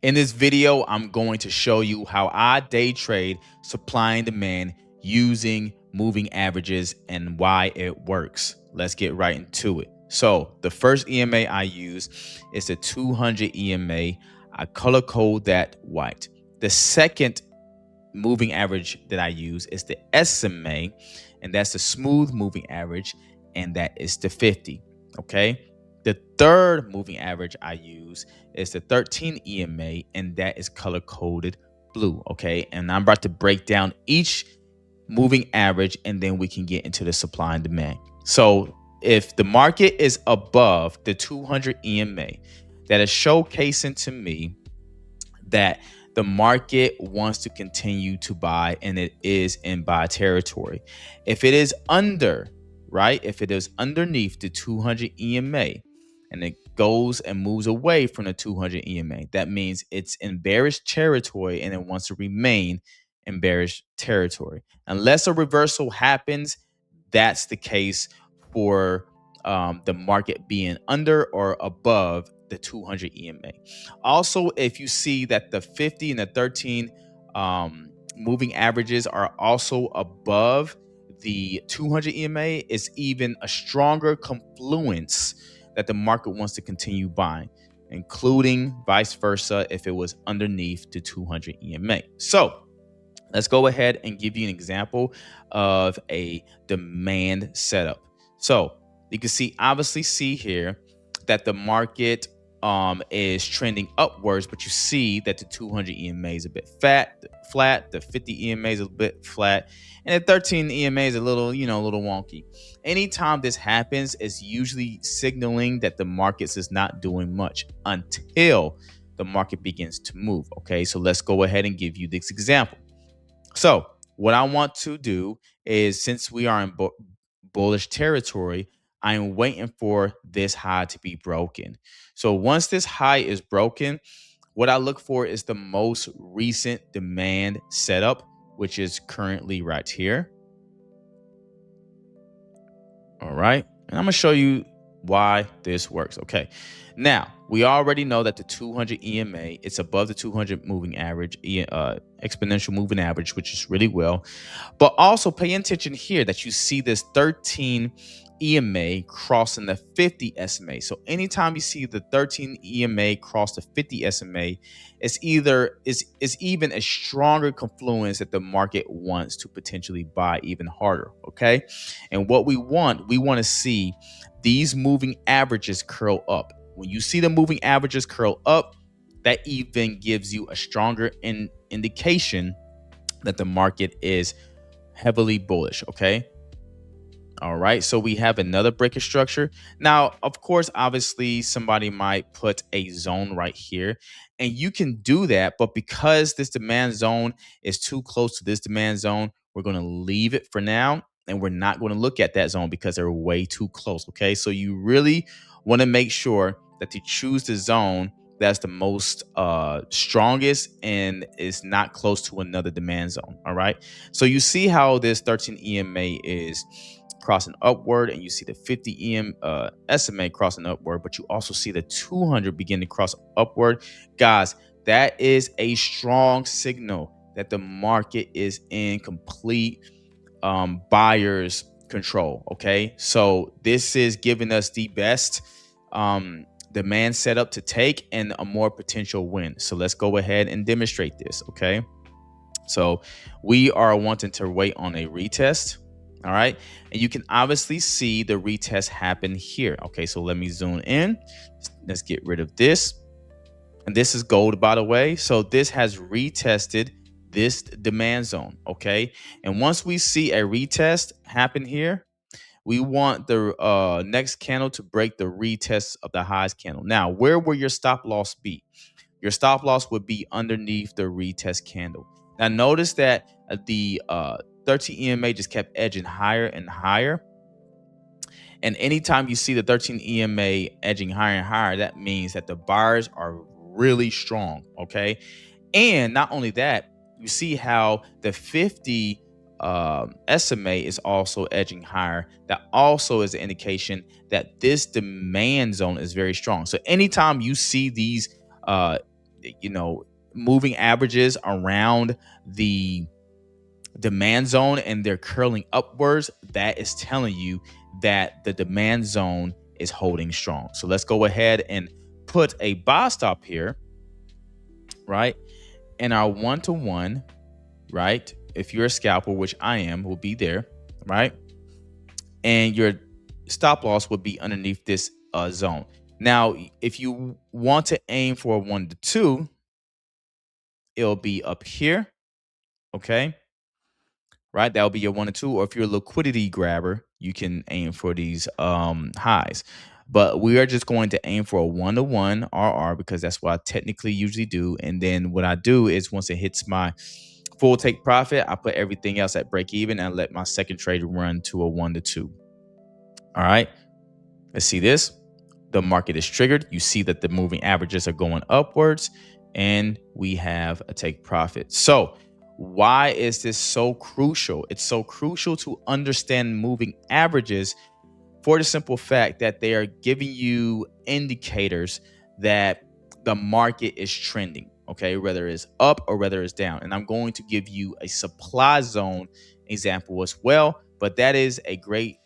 In this video, I'm going to show you how I day trade supply and demand using moving averages and why it works. Let's get right into it. So the first EMA I use is the 200 EMA. I color code that white. The second moving average that I use is the SMA, and that's the smooth moving average, and that is the 50. Okay. The third moving average I use is the 13 EMA, and that is color coded blue. Okay. And I'm about to break down each moving average, and then we can get into the supply and demand. So if the market is above the 200 EMA, that is showcasing to me that the market wants to continue to buy and it is in buy territory. If it is under, right? If it is underneath the 200 EMA and it goes and moves away from the 200 EMA, that means it's in bearish territory and it wants to remain in bearish territory. Unless a reversal happens, that's the case for the market being under or above the 200 EMA. Also, if you see that the 50 and the 13 moving averages are also above the 200 EMA, it's even a stronger confluence that the market wants to continue buying, including vice versa if it was underneath the 200 EMA. So let's go ahead and give you an example of a demand setup. So you can obviously see here that the market is trending upwards, but you see that the 200 EMA is a bit flat, the 50 EMA is a bit flat, and the 13 EMA is a little, a little wonky. Anytime this happens, it's usually signaling that the markets is not doing much until the market begins to move. Okay, so let's go ahead and give you this example. So what I want to do is, since we are in bullish territory, I'm waiting for this high to be broken. So once this high is broken, what I look for is the most recent demand setup, which is currently right here. All right. And I'm going to show you why this works. Okay. Now, we already know that the 200 EMA, it's above the 200 moving average, exponential moving average, which is really well. But also pay attention here that you see this 13 EMA crossing the 50 SMA. So anytime you see the 13 EMA cross the 50 SMA, it's even a stronger confluence that the market wants to potentially buy even harder. Okay. And what we want to see these moving averages curl up. When you see the moving averages curl up, that even gives you a stronger indication that the market is heavily bullish. Okay. All right. So we have another breaker structure. Now, of course, obviously, somebody might put a zone right here, and you can do that. But because this demand zone is too close to this demand zone, we're going to leave it for now. And we're not going to look at that zone because they're way too close. Okay. So you really want to make sure that you choose the zone that's the most strongest and is not close to another demand zone. All right. So you see how this 13 EMA is crossing upward, and you see the 50 SMA crossing upward, but you also see the 200 begin to cross upward. Guys, that is a strong signal that the market is in complete buyer's control. Okay, so this is giving us the best demand setup to take and a more potential win. So let's go ahead and demonstrate this. Okay, so we are wanting to wait on a retest. All right. And you can obviously see the retest happen here. Okay. So let me zoom in. Let's get rid of this. And this is gold, by the way. So this has retested this demand zone. Okay. And once we see a retest happen here, we want the next candle to break the retest of the highs candle. Now, where will your stop loss be? Your stop loss would be underneath the retest candle. Now, notice that the 13 EMA just kept edging higher and higher. And anytime you see the 13 EMA edging higher and higher, that means that the buyers are really strong. Okay. And not only that, you see how the 50 SMA is also edging higher. That also is an indication that this demand zone is very strong. So anytime you see these you know, moving averages around the demand zone and they're curling upwards, that is telling you that the demand zone is holding strong. So let's go ahead and put a buy stop here, right? And our 1-to-1, right? If you're a scalper, which I am, will be there, right? And your stop loss would be underneath this zone. Now, if you want to aim for a 1-to-2, it'll be up here, okay? Right? That'll be your 1 and 2. Or if you're a liquidity grabber, you can aim for these highs. But we are just going to aim for a 1-to-1 RR because that's what I technically usually do. And then what I do is once it hits my full take profit, I put everything else at break even and let my second trade run to a 1-to-2. All right. Let's see this. The market is triggered. You see that the moving averages are going upwards and we have a take profit. So why is this so crucial? It's so crucial to understand moving averages for the simple fact that they are giving you indicators that the market is trending, okay, whether it's up or whether it's down. And I'm going to give you a supply zone example as well, but that is a great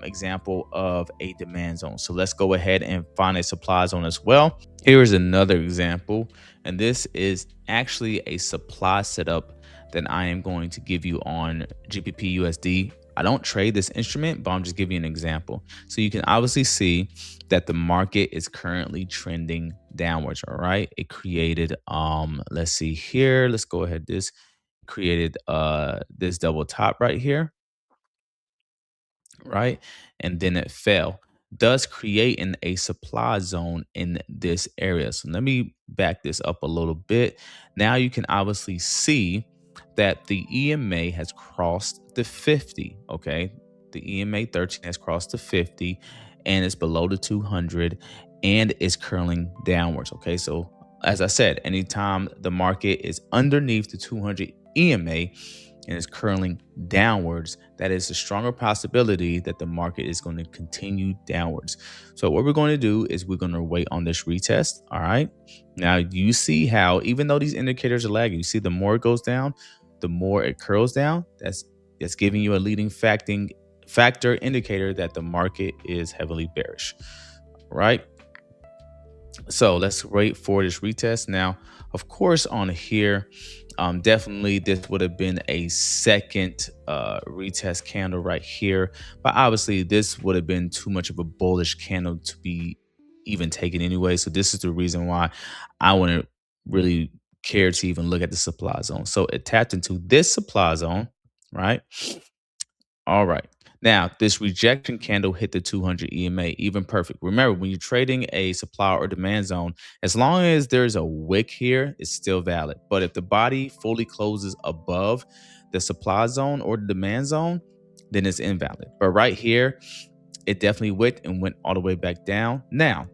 example of a demand zone. So let's go ahead and find a supply zone as well. Here is another example, and this is actually a supply setup that I am going to give you on GBP USD. I don't trade this instrument, but I'm just giving you an example. So you can obviously see that the market is currently trending downwards. All right. It created, let's see here. Let's go ahead. This created this double top right here, right? And then it fell, does create a supply zone in this area. So let me back this up a little bit. Now you can obviously see that the EMA has crossed the 50, okay? The EMA 13 has crossed the 50 and it's below the 200 and is curling downwards, okay? So as I said, anytime the market is underneath the 200 EMA, and is curling downwards, that is a stronger possibility that the market is going to continue downwards. So what we're going to do is we're going to wait on this retest. All right. Now you see how even though these indicators are lagging, you see the more it goes down, the more it curls down. That's giving you a leading factor indicator that the market is heavily bearish. Right. So let's wait for this retest. Now, of course, on here, definitely this would have been a second retest candle right here. But obviously, this would have been too much of a bullish candle to be even taken anyway. So this is the reason why I wouldn't really care to even look at the supply zone. So it tapped into this supply zone, right? All right. Now, this rejection candle hit the 200 EMA, even perfect. Remember, when you're trading a supply or demand zone, as long as there's a wick here, it's still valid. But if the body fully closes above the supply zone or the demand zone, then it's invalid. But right here, it definitely wicked and went all the way back down. Now,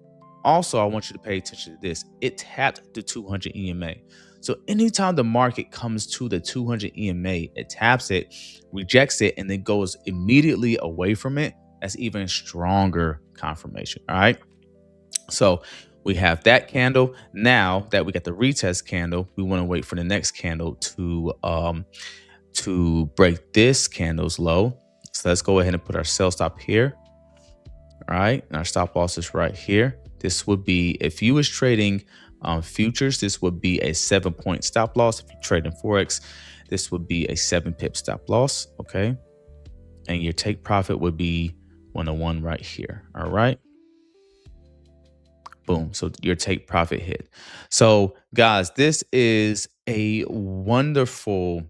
also, I want you to pay attention to this. It tapped the 200 EMA. So anytime the market comes to the 200 EMA, it taps it, rejects it, and then goes immediately away from it. That's even stronger confirmation. All right. So we have that candle. Now that we got the retest candle, we want to wait for the next candle to break this candle's low. So let's go ahead and put our sell stop here. All right. And our stop loss is right here. This would be, if you was trading futures, this would be a 7-point stop loss. If you trade in Forex, this would be a 7-pip stop loss. Okay. And your take profit would be 101 right here. All right. Boom. So your take profit hit. So guys, this is a wonderful,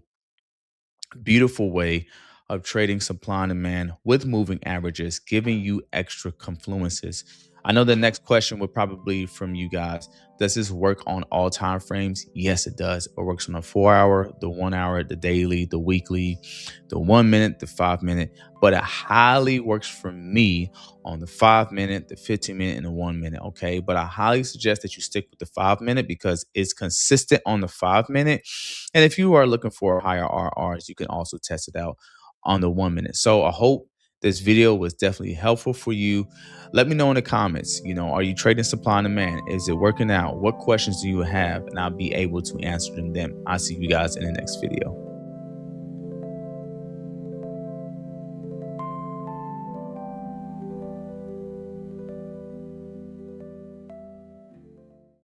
beautiful way of trading supply and demand with moving averages, giving you extra confluences. I know the next question would probably from you guys, does this work on all time frames? Yes, it does. It works on a 4-hour, the 1 hour, the daily, the weekly, the 1 minute, the 5 minute, but it highly works for me on the 5 minute, the 15 minute, and the 1 minute. Okay. But I highly suggest that you stick with the 5 minute because it's consistent on the 5 minute. And if you are looking for higher RRs, you can also test it out on the 1 minute. So I hope this video was definitely helpful for you. Let me know in the comments, are you trading supply and demand? Is it working out? What questions do you have? And I'll be able to answer them then. I'll see you guys in the next video.